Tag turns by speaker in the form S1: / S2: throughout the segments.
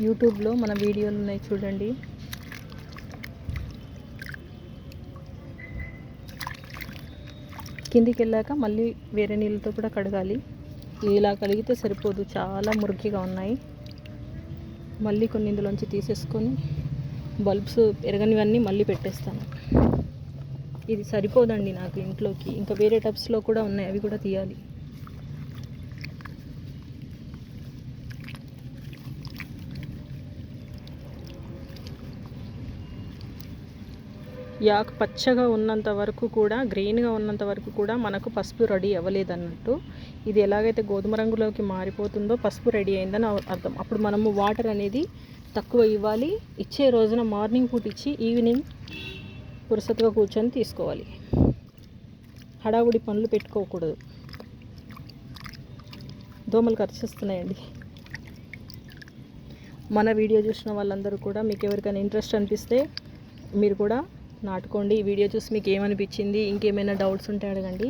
S1: యూట్యూబ్లో మన వీడియోలు ఉన్నాయి చూడండి. కిందికి వెళ్ళాక మళ్ళీ వేరే నీళ్ళతో కూడా కడగాలి. ఇలా కడిగితే సరిపోదు, చాలా మురికిగా ఉన్నాయి. మళ్ళీ కొన్ని ఇందులోంచి తీసేసుకొని బల్బ్స్ ఎరగనివన్నీ మళ్ళీ పెట్టేస్తాను. ఇది సరిపోదండి నాకు ఇంట్లోకి, ఇంకా వేరే టబ్స్లో కూడా ఉన్నాయి, అవి కూడా తీయాలి. యాక్ పచ్చగా ఉన్నంత వరకు కూడా, గ్రీన్గా ఉన్నంత వరకు కూడా మనకు పసుపు రెడీ అవ్వలేదన్నట్టు. ఇది ఎలాగైతే గోధుమ రంగులోకి మారిపోతుందో పసుపు రెడీ అయిందని అర్థం. అప్పుడు మనము వాటర్ అనేది తక్కువ ఇవ్వాలి. ఇచ్చే రోజున మార్నింగ్ పూట ఇచ్చి ఈవినింగ్ పురసత్తుగా కూర్చొని తీసుకోవాలి. హడావుడి పనులు పెట్టుకోకూడదు. దోమలు ఖర్చేస్తున్నాయండి. మన వీడియో చూసిన వాళ్ళందరూ కూడా మీకు ఎవరికైనా ఇంట్రెస్ట్ అనిపిస్తే మీరు కూడా నాటుకోండి. ఈ వీడియో చూసి మీకు ఏమనిపించింది, ఇంకేమైనా డౌట్స్ ఉంటే అడగండి.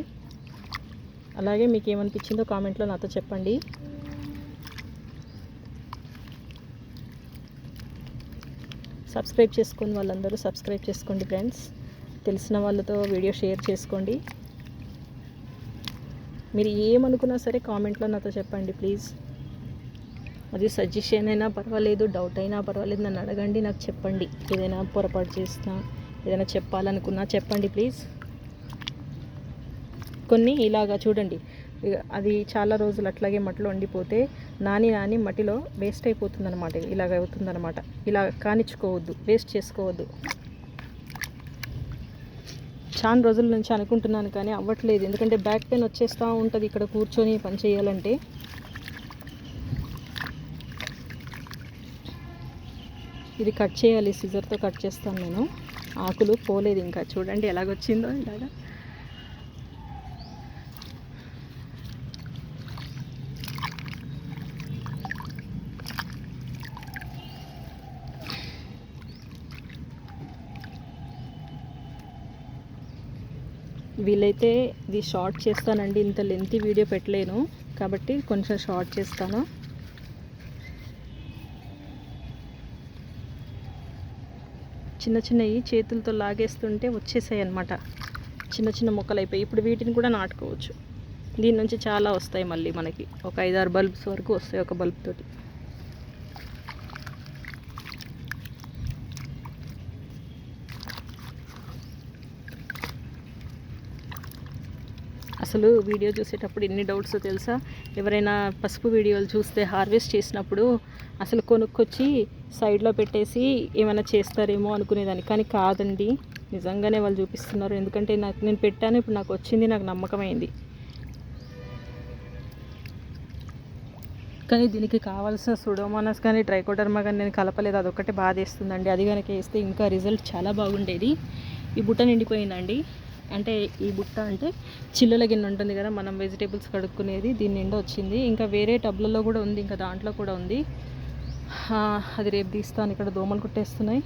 S1: అలాగే మీకు ఏమనిపించిందో కామెంట్లో నాతో చెప్పండి. సబ్స్క్రైబ్ చేసుకుని వాళ్ళందరూ సబ్స్క్రైబ్ చేసుకోండి ఫ్రెండ్స్. తెలిసిన వాళ్ళతో వీడియో షేర్ చేసుకోండి. మీరు ఏమనుకున్నా సరే కామెంట్లో నాతో చెప్పండి ప్లీజ్. అది సజెషన్ అయినా పర్వాలేదు, డౌట్ అయినా పర్వాలేదు, నన్ను అడగండి, నాకు చెప్పండి. ఏదైనా పొరపాటు చేసినా, ఏదైనా చెప్పాలనుకున్నా చెప్పండి ప్లీజ్. కొన్ని ఇలాగా చూడండి, అది చాలా రోజులు అట్లాగే మట్టిలో వండిపోతే నాని మట్టిలో వేస్ట్ అయిపోతుందన్నమాట. ఇలాగ అవుతుందన్నమాట. ఇలా కానిచ్చుకోవద్దు, వేస్ట్ చేసుకోవద్దు. చాలా రోజుల నుంచి అనుకుంటున్నాను కానీ అవ్వట్లేదు, ఎందుకంటే బ్యాక్ పెయిన్ వచ్చేస్తూ ఉంటుంది ఇక్కడ కూర్చొని పని చేయాలంటే. ఇది కట్ చేయాలి, సిజర్తో కట్ చేస్తాను నేను. ఆకులు పోలేదు ఇంకా, చూడండి ఎలాగొచ్చిందో ఇలాగా. వీలైతే ఇది షార్ట్ చేస్తానండి, ఇంత లెంతీ వీడియో పెట్టలేను కాబట్టి కొంచెం షార్ట్ చేస్తాను. చిన్న చిన్నవి చేతులతో లాగేస్తుంటే వచ్చేసాయి అన్నమాట, చిన్న చిన్న మొక్కలు అయిపోయి. ఇప్పుడు వీటిని కూడా నాటుకోవచ్చు. దీని నుంచి చాలా వస్తాయి మళ్ళీ మనకి, ఒక 5-6 బల్బ్స్ వరకు వస్తాయి ఒక బల్బ్ తోటి. అసలు వీడియో చూసేటప్పుడు ఎన్ని డౌట్స్ తెలుసా. ఎవరైనా పసుపు వీడియోలు చూస్తే హార్వెస్ట్ చేసినప్పుడు అసలు కొనుక్కొచ్చి సైడ్లో పెట్టేసి ఏమైనా చేస్తారేమో అనుకునేదాన్ని, కానీ కాదండి, నిజంగానే వాళ్ళు చూపిస్తున్నారు. ఎందుకంటే నేను పెట్టాను, ఇప్పుడు నాకు వచ్చింది, నాకు నమ్మకమైంది. కానీ దీనికి కావాల్సిన సూడోమోనాస్ కానీ ట్రైకోడర్మా కానీ నేను కలపలేదు, అదొక్కటే బాధేస్తుందండి. అది కనుక వేస్తే ఇంకా రిజల్ట్ చాలా బాగుండేది. ఈ బుట్ట నిండిపోయిందండి. అంటే ఈ బుట్ట అంటే చిల్లల గిన్నె ఉంటుంది కదా మనం వెజిటేబుల్స్ కడుక్కునేది, దీని నిండా వచ్చింది. ఇంకా వేరే టబ్లలో కూడా ఉంది, ఇంకా దాంట్లో కూడా ఉంది. అది రేపు తీస్తాను. ఇక్కడ దోమలు కుట్టేస్తున్నాయి.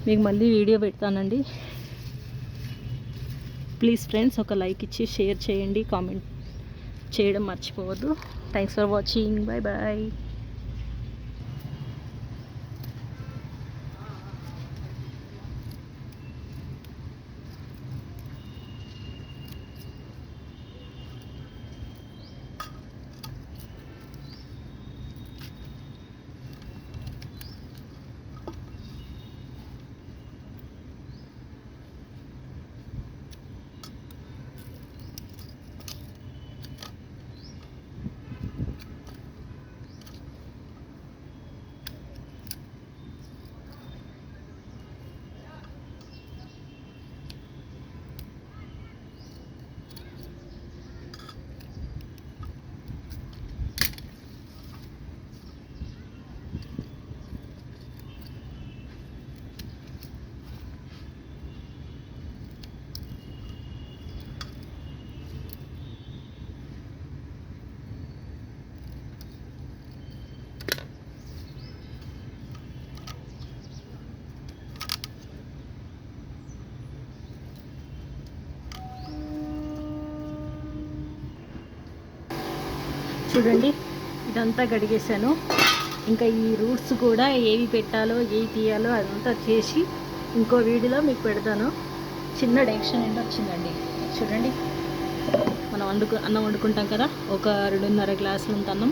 S1: మీకు మళ్ళీ వీడియో పెడతానండి. ప్లీజ్ ఫ్రెండ్స్ ఒక లైక్ ఇచ్చి షేర్ చేయండి, కామెంట్ చేయడం మర్చిపోవద్దు. Thanks for watching. Bye bye. చూడండి ఇదంతా కడిగేసాను. ఇంకా ఈ రూట్స్ కూడా ఏవి పెట్టాలో ఏవి తీయాలో అదంతా చేసి ఇంకో వీడియోలో మీకు పెడతాను. చిన్న డెక్షన్ ఏంటో వచ్చిందండి చూడండి. మనం అన్నం వండుకుంటాం కదా, ఒక 2.5 గ్లాసులంత అన్నం,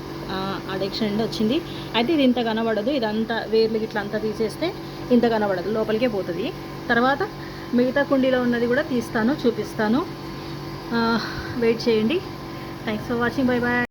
S1: ఆ డెక్షన్ ఏంటో వచ్చింది. అయితే ఇది ఇంత కనబడదు, ఇదంతా వేర్లు ఇట్లా అంతా తీసేస్తే ఇంత కనబడదు, లోపలికే పోతుంది. తర్వాత మిగతా కుండీలో ఉన్నది కూడా తీస్తాను, చూపిస్తాను. వెయిట్ చేయండి. Thanks for watching. Bye bye.